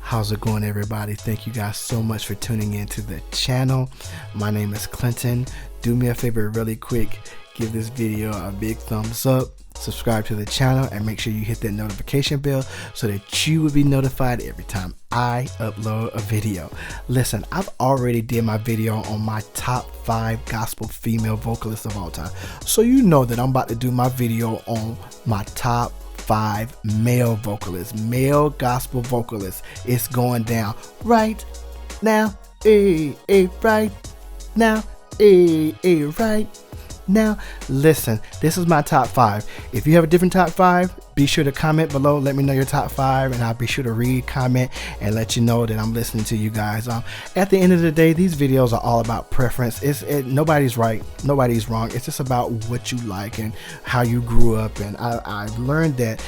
How's it going, everybody? Thank you guys so much for tuning in to the channel. My name is Clinton. Do me a favor really quick. Give this video a big thumbs up. Subscribe to the channel and make sure you hit that notification bell so that you will be notified every time I upload a video. Listen, I've already did my video on my top 5 gospel female vocalists of all time. So you know that I'm about to do my video on my top 5 male vocalists, male gospel vocalists. It's going down right now, right now, right now. Listen, this is my top 5. If you have a different top 5, be sure to comment below. Let me know your top 5, and I'll be sure to read, comment, and let you know that I'm listening to you guys. At the end of the day, these videos are all about preference. Nobody's right, nobody's wrong. It's just about what you like and how you grew up. And I've learned that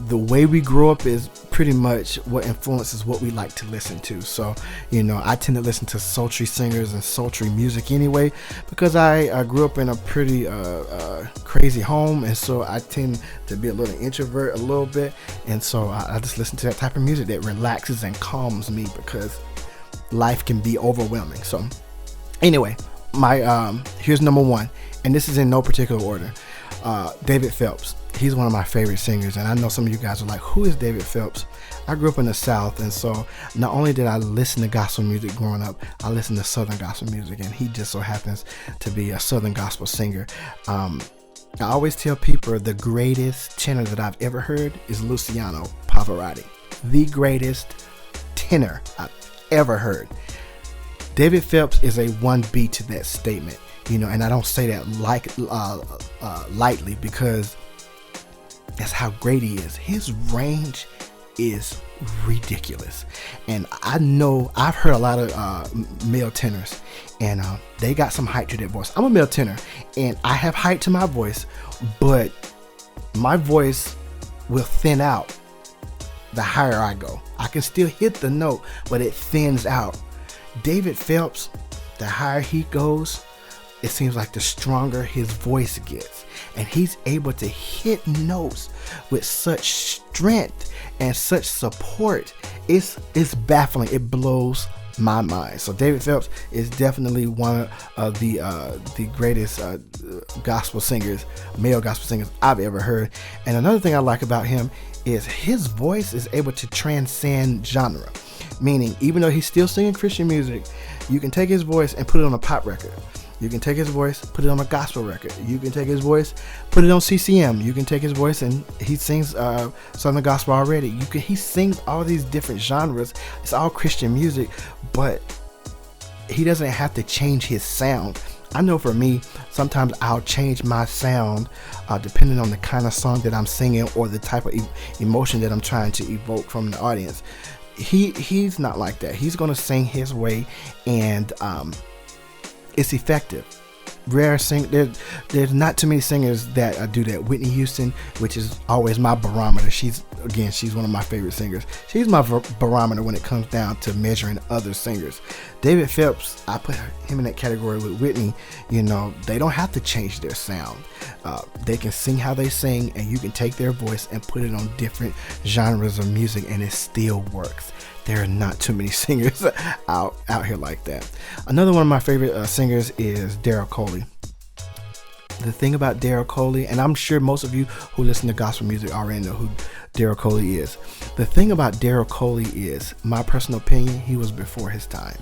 the way we grew up is pretty much what influences what we like to listen to. So, you know, I tend to listen to sultry singers and sultry music anyway, because I grew up in a pretty crazy home, and so I tend to be a little introvert a little bit, and so I just listen to that type of music that relaxes and calms me, because life can be overwhelming. So anyway, my here's number 1, and this is in no particular order. David Phelps. He's one of my favorite singers, and I know some of you guys are like, who is David Phelps? I grew up in the South, and so not only did I listen to gospel music growing up, I listened to Southern gospel music, and he just so happens to be a Southern gospel singer. I always tell people the greatest tenor that I've ever heard is Luciano Pavarotti. The greatest tenor I've ever heard. David Phelps is a 1B to that statement, you know, and I don't say that lightly, because that's how great he is. His range is ridiculous, and I know I've heard a lot of male tenors, and they got some height to their voice. I'm a male tenor, and I have height to my voice, but my voice will thin out the higher I go. I can still hit the note, but it thins out. David Phelps, the higher he goes, it seems like the stronger his voice gets, and he's able to hit notes with such strength and such support. It's baffling. It blows my mind. So David Phelps is definitely one of the greatest gospel singers, male gospel singers I've ever heard. And another thing I like about him is his voice is able to transcend genre, meaning even though he's still singing Christian music, you can take his voice and put it on a pop record. You can take his voice, put it on a gospel record. You can take his voice, put it on CCM. You can take his voice, and he sings Southern gospel already. He sings all these different genres. It's all Christian music, but he doesn't have to change his sound. I know for me, sometimes I'll change my sound depending on the kind of song that I'm singing or the type of emotion that I'm trying to evoke from the audience. He's not like that. He's gonna sing his way, and it's effective. There's not too many singers that do that. Whitney Houston, which is always my barometer. She's one of my favorite singers. She's my barometer when it comes down to measuring other singers. David Phelps, I put him in that category with Whitney. You know, they don't have to change their sound. They can sing how they sing, and you can take their voice and put it on different genres of music, and it still works. There are not too many singers out here like that. Another one of my favorite singers is Darryl Coleman. The thing about Darryl Coleman, and I'm sure most of you who listen to gospel music already know who Darryl Coleman is. The thing about Darryl Coleman is, my personal opinion, he was before his time.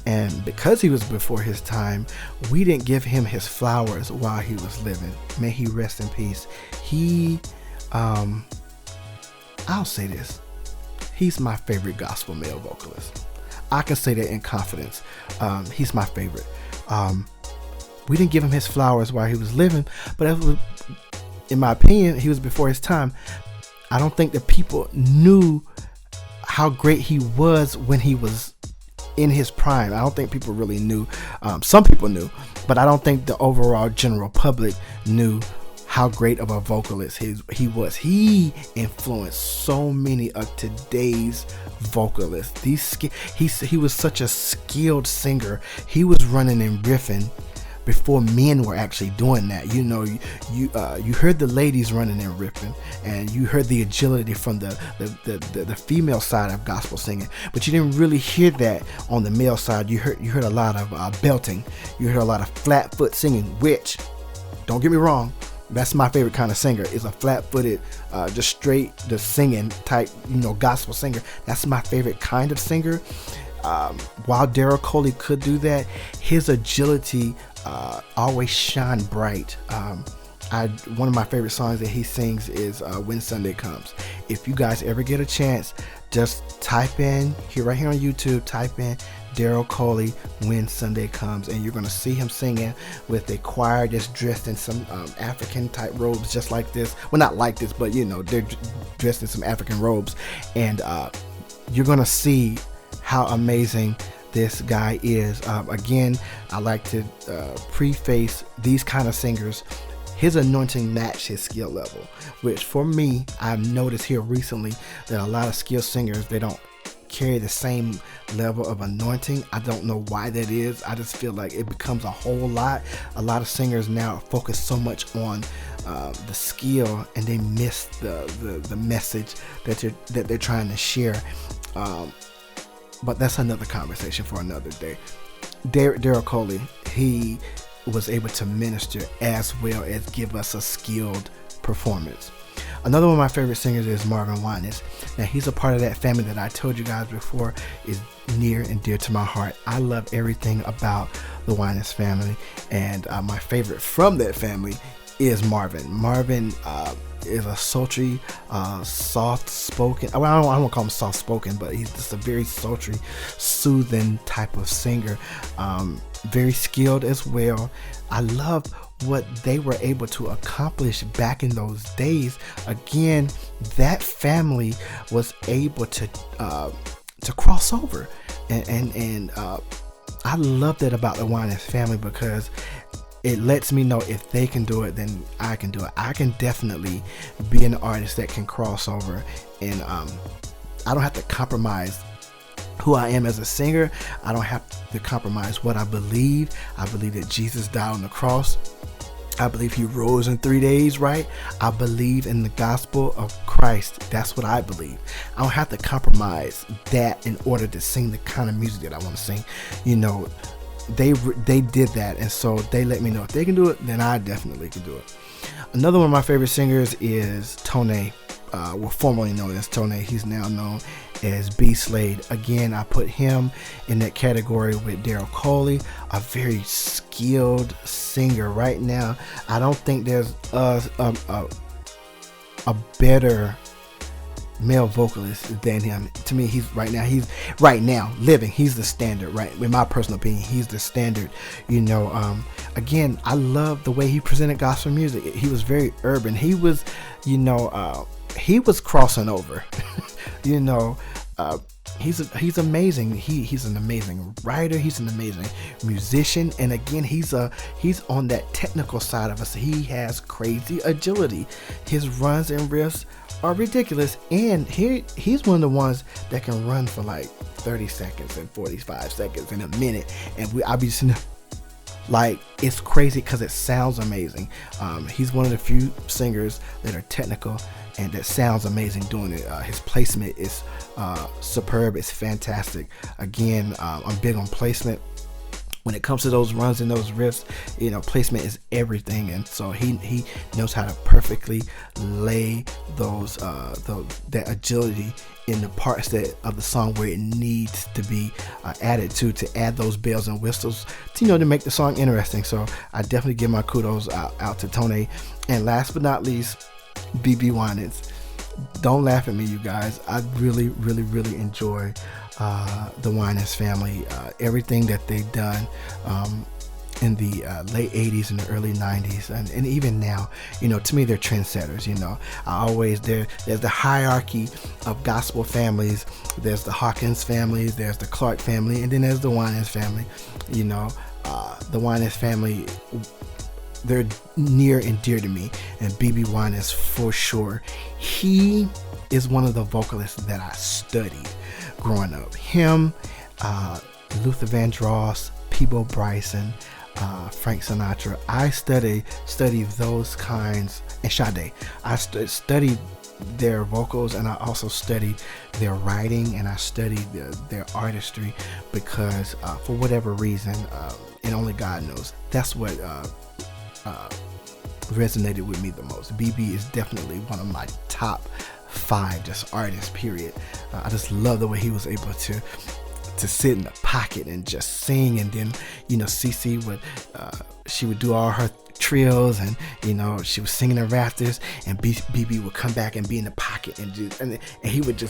And because he was before his time, we didn't give him his flowers while he was living. May he rest in peace. I'll say this. He's my favorite gospel male vocalist. I can say that in confidence. He's my favorite. We didn't give him his flowers while he was living, but in my opinion, he was before his time. I don't think that people knew how great he was when he was in his prime. I don't think people really knew. Some people knew, but I don't think the overall general public knew how great of a vocalist he was. He influenced so many of today's vocalists. He was such a skilled singer. He was running and riffing before men were actually doing that. You know, you heard the ladies running and ripping, and you heard the agility from the female side of gospel singing, but you didn't really hear that on the male side. You heard a lot of belting. You heard a lot of flat foot singing, which, don't get me wrong, that's my favorite kind of singer, is a flat-footed, just straight, the singing type, you know, gospel singer. That's my favorite kind of singer. While Darryl Coleman could do that, his agility always shine bright. One of my favorite songs that he sings is When Sunday Comes. If you guys ever get a chance, just type in, right here on YouTube, type in Darryl Coleman, When Sunday Comes, and you're going to see him singing with a choir that's dressed in some African type robes, just like this. Well, not like this, but you know, they're dressed in some African robes, and you're going to see how amazing this guy is. Again, I like to preface these kind of singers, his anointing matched his skill level, which for me, I've noticed here recently that a lot of skilled singers, they don't carry the same level of anointing. I don't know why that is. I just feel like it becomes a whole lot. A lot of singers now focus so much on the skill, and they miss the message that they're trying to share. But that's another conversation for another day. Darryl Coleman, he was able to minister as well as give us a skilled performance. Another one of my favorite singers is Marvin Gaye. Now, he's a part of that family that I told you guys before is near and dear to my heart. I love everything about the Gaye family, and my favorite from that family is Marvin. Marvin is a sultry, soft-spoken, well, I don't want to call him soft-spoken, but he's just a very sultry, soothing type of singer. Very skilled as well. I love what they were able to accomplish back in those days. Again, that family was able to cross over, and I love that about the Gaye family, because it lets me know if they can do it, then I can do it. I can definitely be an artist that can cross over, and I don't have to compromise who I am as a singer. I don't have to compromise what I believe. I believe that Jesus died on the cross. I believe he rose in 3 days, right? I believe in the gospel of Christ. That's what I believe. I don't have to compromise that in order to sing the kind of music that I want to sing. You know, they did that, and so they let me know if they can do it, then I definitely can do it. Another one of my favorite singers is Tone. Well, formerly known as Tone. He's now known as B. Slade. Again, I put him in that category with Darryl Coleman, a very skilled singer. Right now, I don't think there's a better male vocalist than him. To me, he's right now living. He's the standard, right? In my personal opinion, he's the standard. You know, again, I love the way he presented gospel music. He was very urban. He was, you know, he was crossing over. You know, he's amazing. He's an amazing writer. He's an amazing musician, and again, he's on that technical side of us. He has crazy agility. His runs and riffs are ridiculous, and he's one of the ones that can run for like 30 seconds and 45 seconds and a minute, and I'll be just like, it's crazy because it sounds amazing. He's one of the few singers that are technical and that sounds amazing doing it. His placement is superb. It's fantastic. Again, I'm big on placement. When it comes to those runs and those riffs, you know, placement is everything, and so he knows how to perfectly lay that agility in the parts of the song where it needs to be added to add those bells and whistles to make the song interesting. So I definitely give my kudos out to Tone. And last but not least, BB Winans. Don't laugh at me, you guys. I really, really, really enjoy the Winans family. Everything that they've done in the late 80s and the early 90s, and even now, to me, they're trendsetters. There's the hierarchy of gospel families. There's the Hawkins family, there's the Clark family, and then there's the Winans family. The Winans family, they're near and dear to me, and BB Winans for sure. He is one of the vocalists that I studied growing up. Him, Luther Vandross, Peabo Bryson, Frank Sinatra. I study those kinds, and Sade. I studied their vocals, and I also studied their writing, and I studied their artistry, because for whatever reason, and only God knows, that's what resonated with me the most. BB is definitely one of my top 5 just artists, period. I just love the way he was able to sit in the pocket and just sing, and then CeCe would she would do all her trills, and she was singing the rafters, and BB would come back and be in the pocket, and he would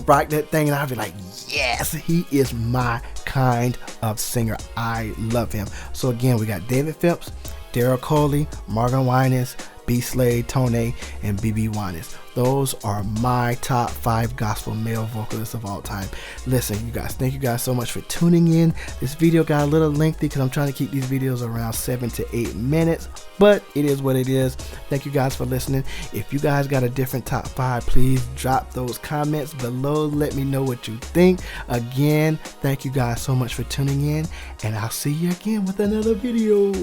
rock that thing, and I'd be like, yes, he is my kind of singer. I love him. So again, we got David Phelps, Darryl Coleman, Marvin Gaye, B. Slade, Tone, and BB Winans. Those are my top 5 gospel male vocalists of all time. Listen, you guys, thank you guys so much for tuning in. This video got a little lengthy because I'm trying to keep these videos around 7 to 8 minutes, but it is what it is. Thank you guys for listening. If you guys got a different top 5, please drop those comments below. Let me know what you think. Again, thank you guys so much for tuning in, and I'll see you again with another video.